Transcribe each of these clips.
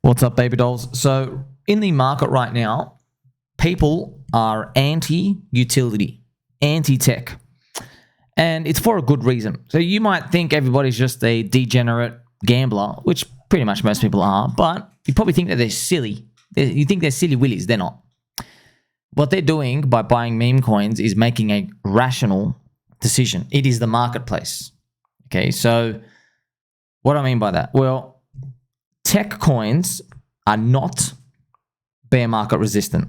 What's up, baby dolls? So in the market right now, people are anti-utility, anti-tech, and it's for a good reason. So you might think everybody's just a degenerate gambler, which pretty much most people are, but you probably think that they're silly. You think they're silly willies. They're not. What they're doing by buying meme coins is making a rational decision. It is the marketplace. Okay, so what do I mean by that? Well, tech coins are not bear market resistant.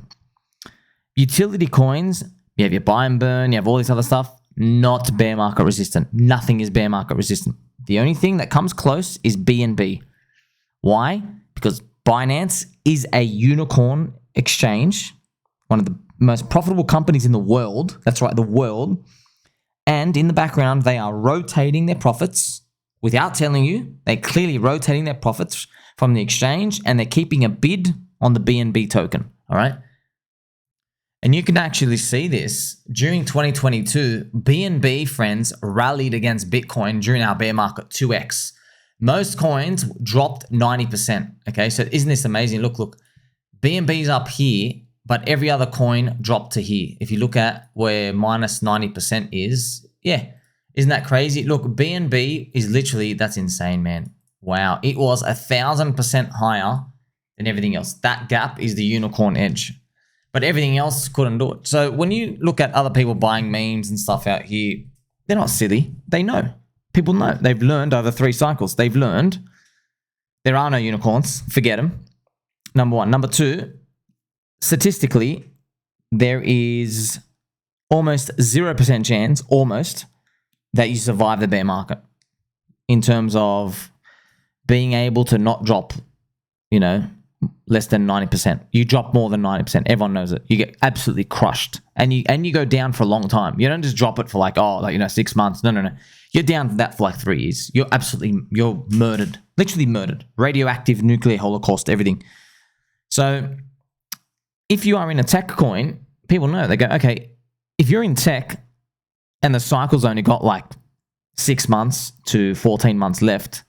Utility coins, you have your buy and burn, you have all this other stuff, not bear market resistant. Nothing is bear market resistant. The only thing that comes close is BNB. Why? Because Binance is a unicorn exchange, one of the most profitable companies in the world. That's right, the world. And in the background, they are rotating their profits without telling you. They're clearly rotating their profits from the exchange, and they're keeping a bid on the BNB token. All right. And you can actually see this during 2022. BNB, friends, rallied against Bitcoin during our bear market 2x. Most coins dropped 90%. Okay, so isn't this amazing? Look. BNB's up here, but every other coin dropped to here. If you look at where minus 90% is, yeah, isn't that crazy? Look, BNB is literally, that's insane, man. Wow, it was 1,000% higher than everything else. That gap is the unicorn edge, but everything else couldn't do it. So when you look at other people buying memes and stuff out here, they're not silly. They know. People know. They've learned over 3 cycles. They've learned there are no unicorns. Forget them. Number one. Number two, statistically, there is almost 0% chance, almost, that you survive the bear market in terms of being able to not drop, less than 90%. You drop more than 90%. Everyone knows it. You get absolutely crushed, and you go down for a long time. You don't just drop it for 6 months. No. You're down for that for 3 years. You're murdered, literally murdered. Radioactive, nuclear holocaust, everything. So if you are in a tech coin, people know. They go, okay, if you're in tech and the cycle's only got 6 months to 14 months left,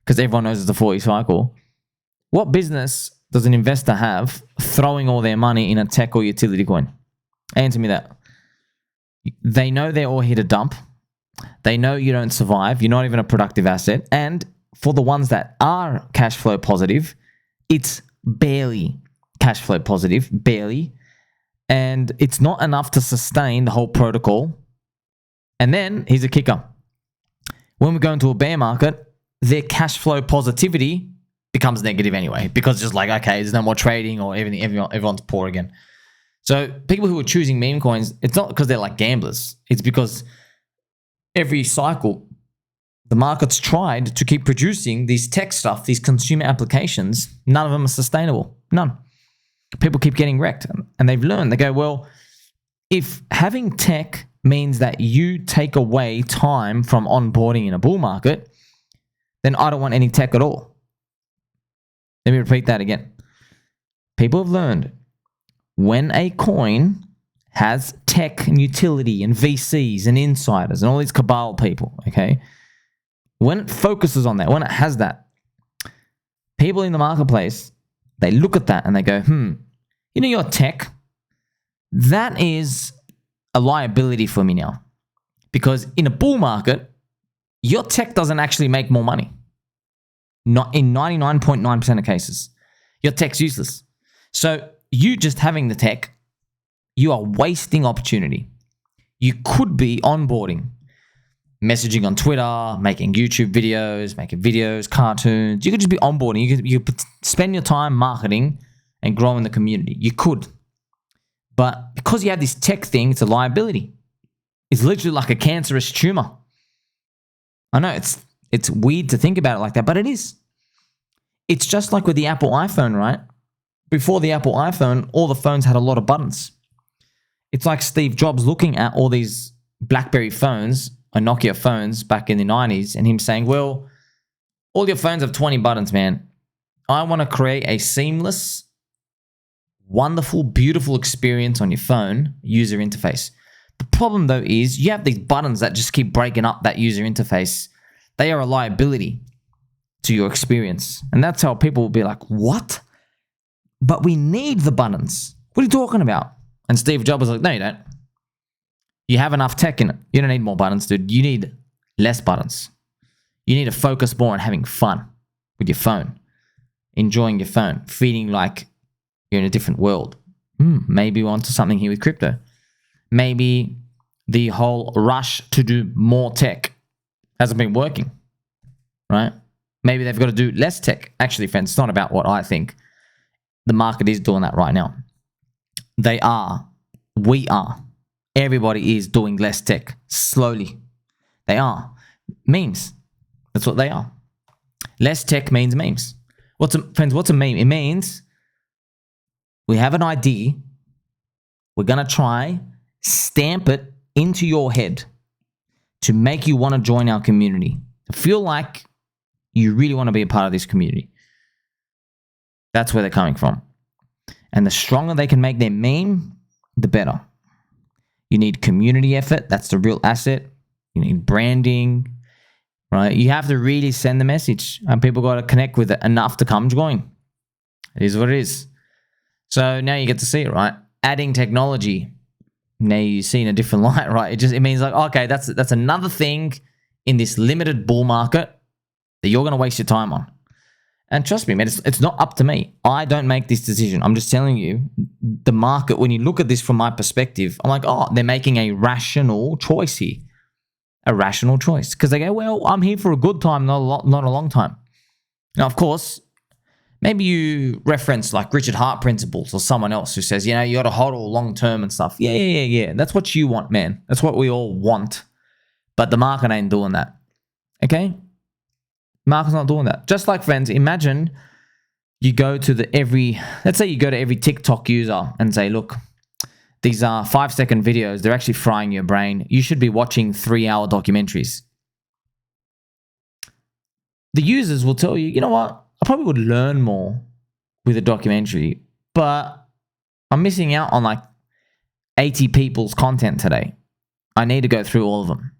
because everyone knows it's a 40 cycle, what business does an investor have throwing all their money in a tech or utility coin? Answer me that. They know they're all here to dump. They know you don't survive. You're not even a productive asset. And for the ones that are cash flow positive, it's barely cash flow positive, barely. And it's not enough to sustain the whole protocol. And then, here's a kicker. When we go into a bear market, their cash flow positivity becomes negative anyway, because it's just okay, there's no more trading or everyone's poor again. So people who are choosing meme coins, it's not because they're gamblers. It's because every cycle, the market's tried to keep producing these tech stuff, these consumer applications. None of them are sustainable. None. People keep getting wrecked, and they've learned. They go, well, if having tech means that you take away time from onboarding in a bull market, then I don't want any tech at all. Let me repeat that again. People have learned when a coin has tech and utility and VCs and insiders and all these cabal people, okay, when it focuses on that, when it has that, people in the marketplace, they look at that and they go, your tech, that is a liability for me now. Because in a bull market, your tech doesn't actually make more money. Not in 99.9% of cases. Your tech's useless. So you just having the tech, you are wasting opportunity. You could be onboarding, messaging on Twitter, making YouTube videos, cartoons. You could just be onboarding. You could spend your time marketing and growing the community. You could. But because you have this tech thing, it's a liability. It's literally like a cancerous tumor. I know it's weird to think about it like that, but it is. It's just like with the Apple iPhone, right? Before the Apple iPhone, all the phones had a lot of buttons. It's like Steve Jobs looking at all these BlackBerry phones or Nokia phones back in the 90s and him saying, well, all your phones have 20 buttons, man. I want to create a seamless, wonderful, beautiful experience on your phone user interface. The problem, though, is you have these buttons that just keep breaking up that user interface. They are a liability. to your experience. And that's how people will be like, what? But we need the buttons. What are you talking about? And Steve Jobs was like, no, you don't. You have enough tech in it. You don't need more buttons, dude. You need less buttons. You need to focus more on having fun with your phone, enjoying your phone, feeling like you're in a different world. Maybe we're onto something here with crypto. Maybe the whole rush to do more tech hasn't been working, right? Maybe they've got to do less tech. Actually, friends, it's not about what I think. The market is doing that right now. They are. We are. Everybody is doing less tech slowly. They are. Memes. That's what they are. Less tech means memes. Friends, what's a meme? It means we have an idea. We're going to try, stamp it into your head to make you want to join our community. To feel like you really want to be a part of this community. That's where they're coming from. And the stronger they can make their meme, the better. You need community effort. That's the real asset. You need branding, right? You have to really send the message, and people got to connect with it enough to come join. It is what it is. So now you get to see it, right? Adding technology. Now you see in a different light, right? It means like, okay, that's another thing in this limited bull market that you're going to waste your time on. And trust me, man, it's not up to me. I don't make this decision. I'm just telling you, the market, when you look at this from my perspective, I'm like, oh, they're making a rational choice here. A rational choice. Because they go, well, I'm here for a good time, not a long time. Now, of course, maybe you reference like Richard Hart principles or someone else who says, you know, you got to hodl long term and stuff. Yeah. That's what you want, man. That's what we all want. But the market ain't doing that. Okay? Market's not doing that. Just like, friends, imagine you go to let's say you go to every TikTok user and say, look, these are 5-second videos. They're actually frying your brain. You should be watching 3-hour documentaries. The users will tell you, you know what? I probably would learn more with a documentary, but I'm missing out on like 80 people's content today. I need to go through all of them.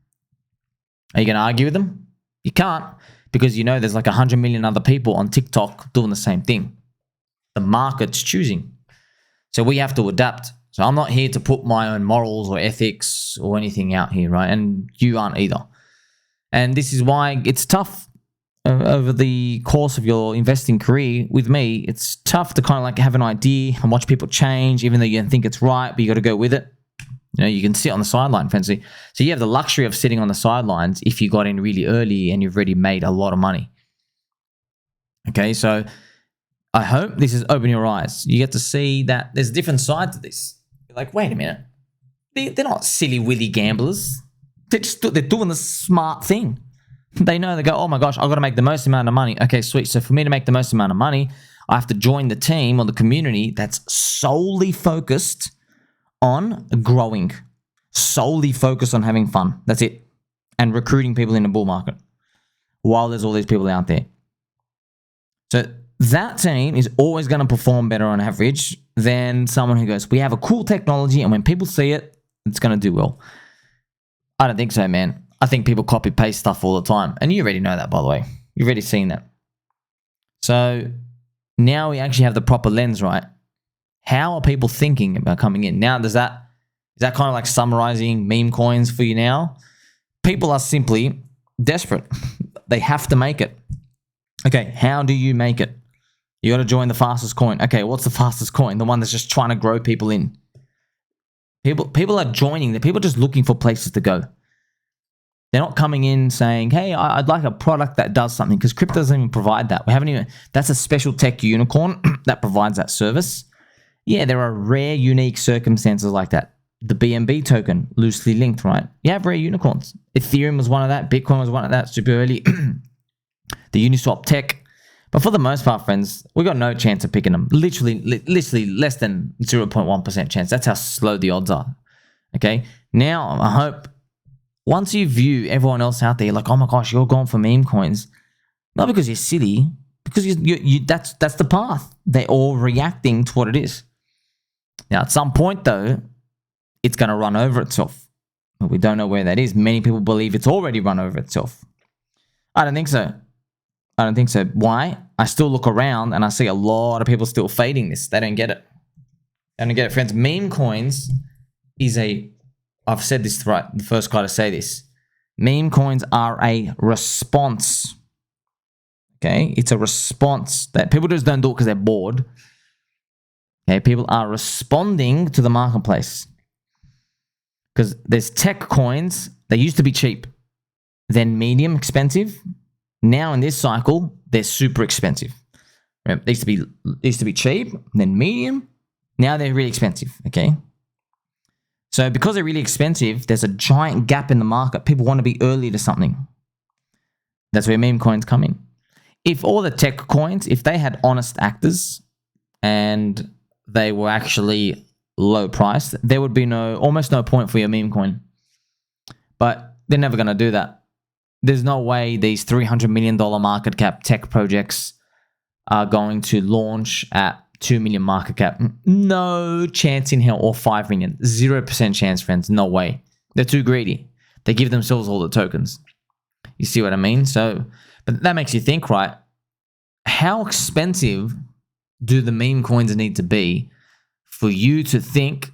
Are you going to argue with them? You can't. Because you know there's like 100 million other people on TikTok doing the same thing. The market's choosing. So we have to adapt. So I'm not here to put my own morals or ethics or anything out here, right? And you aren't either. And this is why it's tough over the course of your investing career with me. It's tough to kind of like have an idea and watch people change, even though you think it's right, but you got to go with it. You know, you can sit on the sideline, friends. So you have the luxury of sitting on the sidelines if you got in really early and you've already made a lot of money. Okay, so I hope this has opened your eyes. You get to see that there's a different side to this. You're like, wait a minute. They're not silly willy gamblers. They're doing the smart thing. They know, they go, oh my gosh, I've got to make the most amount of money. Okay, sweet. So for me to make the most amount of money, I have to join the team or the community that's solely focused on growing, solely focused on having fun. That's it. And recruiting people in the bull market while there's all these people out there. So that team is always going to perform better on average than someone who goes, we have a cool technology and when people see it, it's going to do well. I don't think so, man. I think people copy paste stuff all the time. And you already know that, by the way. You've already seen that. So now we actually have the proper lens, right? How are people thinking about coming in? Now, is that kind of like summarizing meme coins for you now? People are simply desperate. They have to make it. Okay, how do you make it? You got to join the fastest coin. Okay, what's the fastest coin? The one that's just trying to grow people in. People are joining. The people are just looking for places to go. They're not coming in saying, hey, I'd like a product that does something, because crypto doesn't even provide that. That's a special tech unicorn that provides that service. Yeah, there are rare, unique circumstances like that. The BNB token, loosely linked, right? You have rare unicorns. Ethereum was one of that. Bitcoin was one of that, super early. The Uniswap tech. But for the most part, friends, we got no chance of picking them. Literally less than 0.1% chance. That's how slow the odds are. Okay? Now, I hope once you view everyone else out there like, oh my gosh, you're going for meme coins, not because you're silly, because that's the path. They're all reacting to what it is. Now, at some point, though, it's going to run over itself. But we don't know where that is. Many people believe it's already run over itself. I don't think so. I don't think so. Why? I still look around and I see a lot of people still fading this. They don't get it. They don't get it, friends. Meme coins is I've said this right, the first guy to say this. Meme coins are a response. Okay? It's a response that people just don't do it because they're bored. Okay? People are responding to the marketplace. Because there's tech coins, they used to be cheap, then medium expensive. Now in this cycle, they're super expensive. Right? They used to be cheap, then medium. Now they're really expensive, okay? So because they're really expensive, there's a giant gap in the market. People want to be early to something. That's where meme coins come in. If all the tech coins, if they had honest actors and they were actually low priced, there would be almost no point for your meme coin. But they're never going to do that. There's no way these $300 million market cap tech projects are going to launch at 2 million market cap. No chance in hell. Or 5 million. 0% chance, friends. No way. They're too greedy. They give themselves all the tokens. You see what I mean? So, but that makes you think, right? How expensive do the meme coins need to be for you to think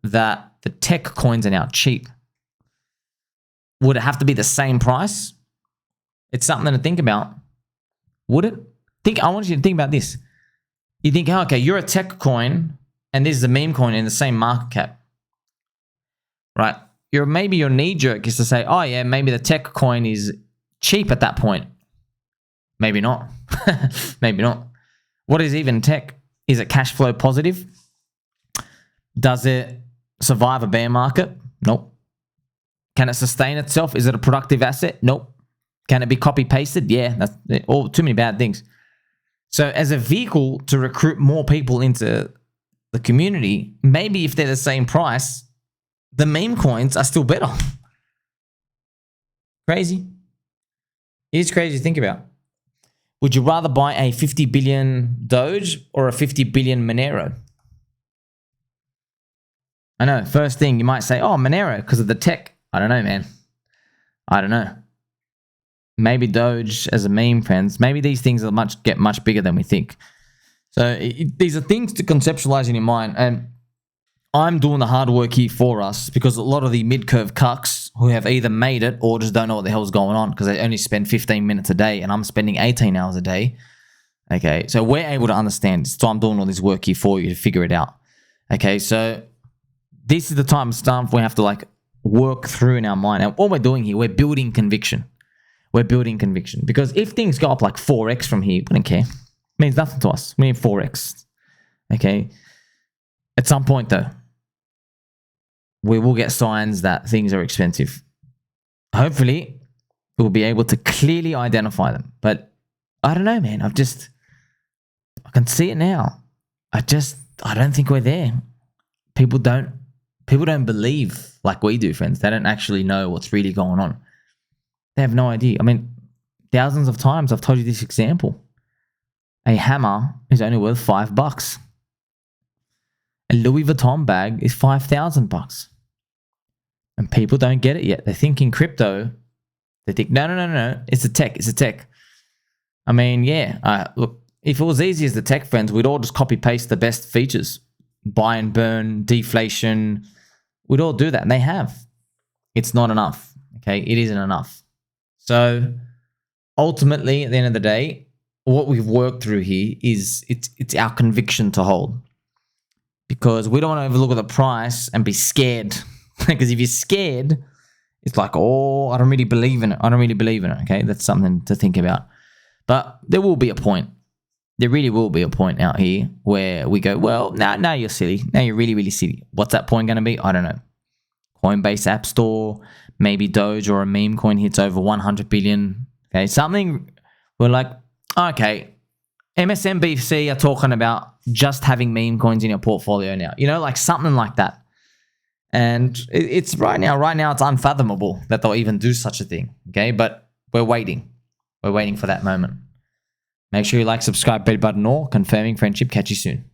that the tech coins are now cheap? Would it have to be the same price? It's something to think about. Would it? I want you to think about this. You think, okay, you're a tech coin and this is a meme coin in the same market cap. Right? Maybe your knee jerk is to say, oh yeah, maybe the tech coin is cheap at that point. Maybe not. Maybe not. What is even tech? Is it cash flow positive? Does it survive a bear market? Nope. Can it sustain itself? Is it a productive asset? Nope. Can it be copy pasted? Yeah, that's all too many bad things. So as a vehicle to recruit more people into the community, maybe if they're the same price, the meme coins are still better. Crazy. It is crazy to think about. Would you rather buy a 50 billion Doge or a 50 billion Monero? I know, first thing you might say, oh, Monero, because of the tech. I don't know, man. I don't know. Maybe Doge as a meme, friends. Maybe these things are get much bigger than we think. So these are things to conceptualize in your mind. And I'm doing the hard work here for us because a lot of the mid-curve cucks who have either made it or just don't know what the hell's going on because they only spend 15 minutes a day and I'm spending 18 hours a day. Okay, so we're able to understand. So I'm doing all this work here for you to figure it out. Okay, so this is the type of stuff we have to work through in our mind. And what we're doing here, we're building conviction. We're building conviction. Because if things go up 4x from here, we don't care. It means nothing to us. We need 4x. Okay? At some point, though, we will get signs that things are expensive. Hopefully, we'll be able to clearly identify them. But I don't know, man. I can see it now. I don't think we're there. People don't believe like we do, friends. They don't actually know what's really going on. They have no idea. I mean, thousands of times I've told you this example. A hammer is only worth $5. A Louis Vuitton bag is $5,000. And people don't get it yet. They think in crypto, they think, no, it's a tech. I mean, yeah, look, if it was easy as the tech, friends, we'd all just copy paste the best features. Buy and burn, deflation. We'd all do that, and they have. It's not enough, okay? It isn't enough. So ultimately, at the end of the day, what we've worked through here is it's our conviction to hold. Because we don't want to overlook at the price and be scared. Because if you're scared, it's like, oh, I don't really believe in it. Okay, that's something to think about. But there will be a point. There really will be a point out here where we go, well, now you're silly. Now you're really, really silly. What's that point going to be? I don't know. Coinbase App Store, maybe Doge or a meme coin hits over 100 billion. Okay, something we're like, okay, MSNBC are talking about just having meme coins in your portfolio now. Something like that. And it's right now it's unfathomable that they'll even do such a thing. Okay, but we're waiting. We're waiting for that moment. Make sure you like, subscribe, bell button, or confirming friendship. Catch you soon.